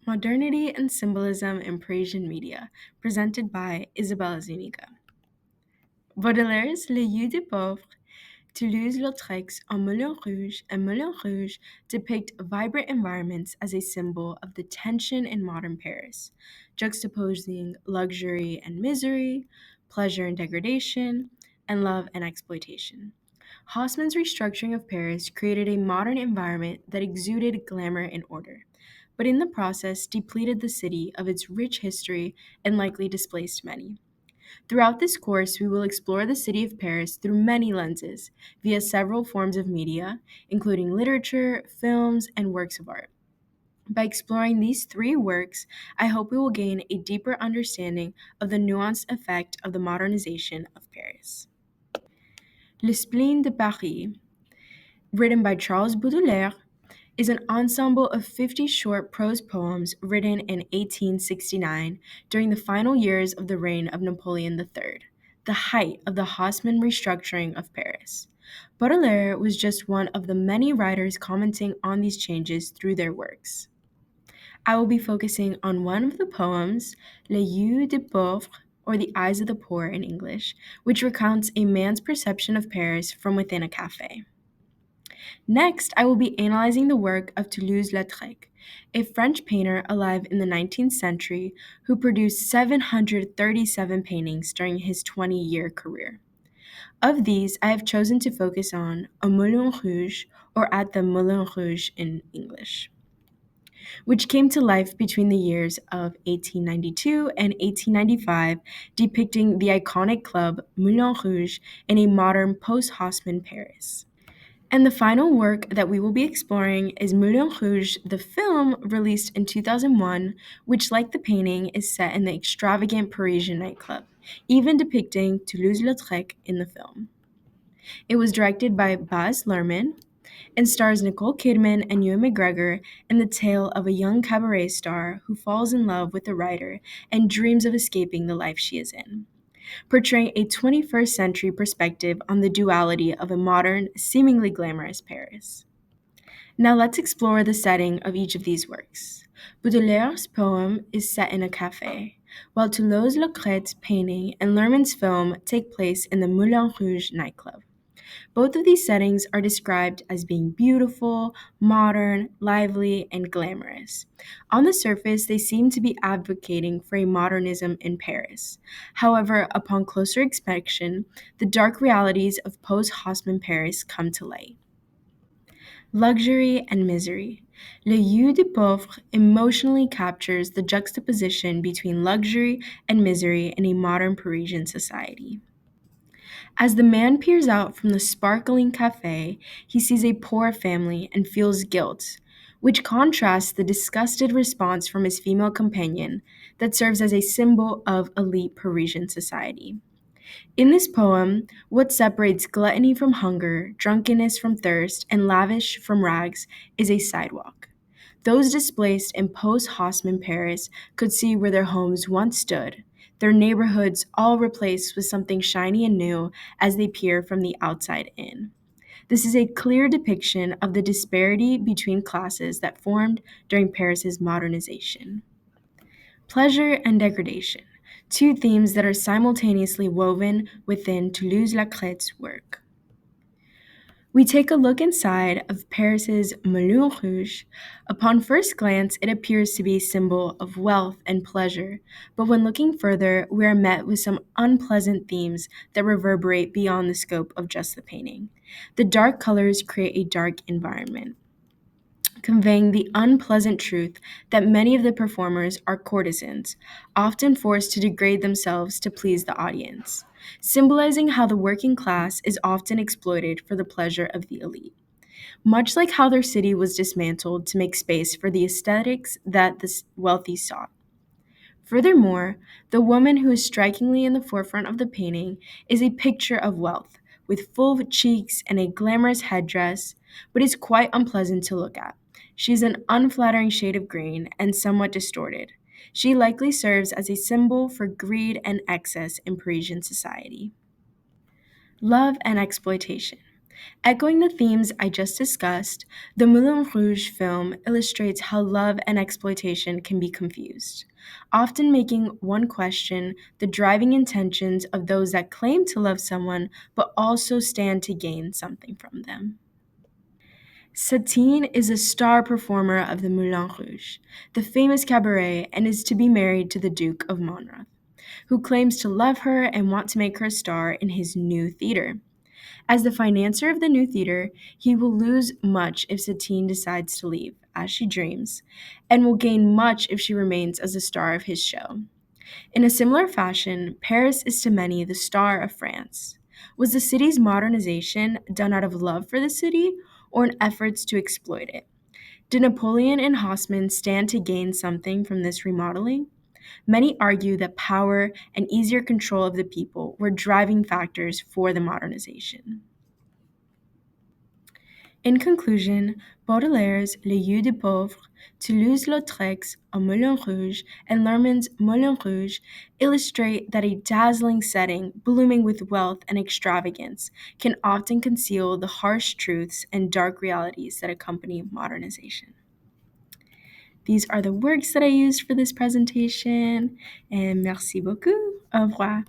Modernity and Symbolism in Parisian Media, presented by Isabella Zuniga. Baudelaire's Les Yeux du Pauvre, Toulouse-Lautrec's En Moulin Rouge, and Moulin Rouge depict vibrant environments as a symbol of the tension in modern Paris, juxtaposing luxury and misery, pleasure and degradation, and love and exploitation. Haussmann's restructuring of Paris created a modern environment that exuded glamour and order, but in the process depleted the city of its rich history and likely displaced many. Throughout this course, we will explore the city of Paris through many lenses, via several forms of media, including literature, films, and works of art. By exploring these three works, I hope we will gain a deeper understanding of the nuanced effect of the modernization of Paris. Le Spleen de Paris, written by Charles Baudelaire, is an ensemble of 50 short prose poems written in 1869 during the final years of the reign of Napoleon III, the height of the Haussmann restructuring of Paris. Baudelaire was just one of the many writers commenting on these changes through their works. I will be focusing on one of the poems, Les Yeux du Pauvre, or The Eyes of the Poor in English, which recounts a man's perception of Paris from within a cafe. Next, I will be analyzing the work of Toulouse-Lautrec, a French painter alive in the 19th century who produced 737 paintings during his 20-year career. Of these, I have chosen to focus on Au Moulin Rouge, or At the Moulin Rouge in English, which came to life between the years of 1892 and 1895, depicting the iconic club Moulin Rouge in a modern post-Haussmann Paris. And the final work that we will be exploring is Moulin Rouge, the film released in 2001, which, like the painting, is set in the extravagant Parisian nightclub, even depicting Toulouse-Lautrec in the film. It was directed by Baz Luhrmann and stars Nicole Kidman and Ewan McGregor in the tale of a young cabaret star who falls in love with a writer and dreams of escaping the life she is in, portraying a 21st century perspective on the duality of a modern, seemingly glamorous Paris. Now let's explore the setting of each of these works. Baudelaire's poem is set in a cafe, while Toulouse-Lautrec's painting and Luhrmann's film take place in the Moulin Rouge nightclub. Both of these settings are described as being beautiful, modern, lively, and glamorous. On the surface, they seem to be advocating for a modernism in Paris. However, upon closer inspection, the dark realities of post-Haussmann Paris come to light. Luxury and misery. Les Yeux du Pauvre emotionally captures the juxtaposition between luxury and misery in a modern Parisian society. As the man peers out from the sparkling cafe, he sees a poor family and feels guilt, which contrasts the disgusted response from his female companion that serves as a symbol of elite Parisian society. In this poem, what separates gluttony from hunger, drunkenness from thirst, and lavish from rags is a sidewalk. Those displaced in post-Haussmann Paris could see where their homes once stood, their neighborhoods all replaced with something shiny and new as they peer from the outside in. This is a clear depiction of the disparity between classes that formed during Paris's modernization. Pleasure and degradation, two themes that are simultaneously woven within Toulouse-Lautrec's work. We take a look inside of Paris's Moulin Rouge. Upon first glance, it appears to be a symbol of wealth and pleasure, but when looking further, we are met with some unpleasant themes that reverberate beyond the scope of just the painting. The dark colors create a dark environment, conveying the unpleasant truth that many of the performers are courtesans, often forced to degrade themselves to please the audience, symbolizing how the working class is often exploited for the pleasure of the elite, much like how their city was dismantled to make space for the aesthetics that the wealthy sought. Furthermore, the woman who is strikingly in the forefront of the painting is a picture of wealth, with full cheeks and a glamorous headdress, but is quite unpleasant to look at. She's an unflattering shade of green and somewhat distorted. She likely serves as a symbol for greed and excess in Parisian society. Love and exploitation. Echoing the themes I just discussed, the Moulin Rouge film illustrates how love and exploitation can be confused, often making one question the driving intentions of those that claim to love someone but also stand to gain something from them. Satine is a star performer of the Moulin Rouge, the famous cabaret, and is to be married to the Duke of Monmouth, who claims to love her and want to make her a star in his new theater. As the financier of the new theater, he will lose much if Satine decides to leave, as she dreams, and will gain much if she remains as a star of his show. In a similar fashion, Paris is to many the star of France. Was the city's modernization done out of love for the city or in efforts to exploit it? Did Napoleon and Haussmann stand to gain something from this remodeling? Many argue that power and easier control of the people were driving factors for the modernization. In conclusion, Baudelaire's Les Yeux du Pauvre, Toulouse-Lautrec's A Moulin Rouge, and Lerman's Moulin Rouge illustrate that a dazzling setting, blooming with wealth and extravagance, can often conceal the harsh truths and dark realities that accompany modernization. These are the works that I used for this presentation, and merci beaucoup. Au revoir.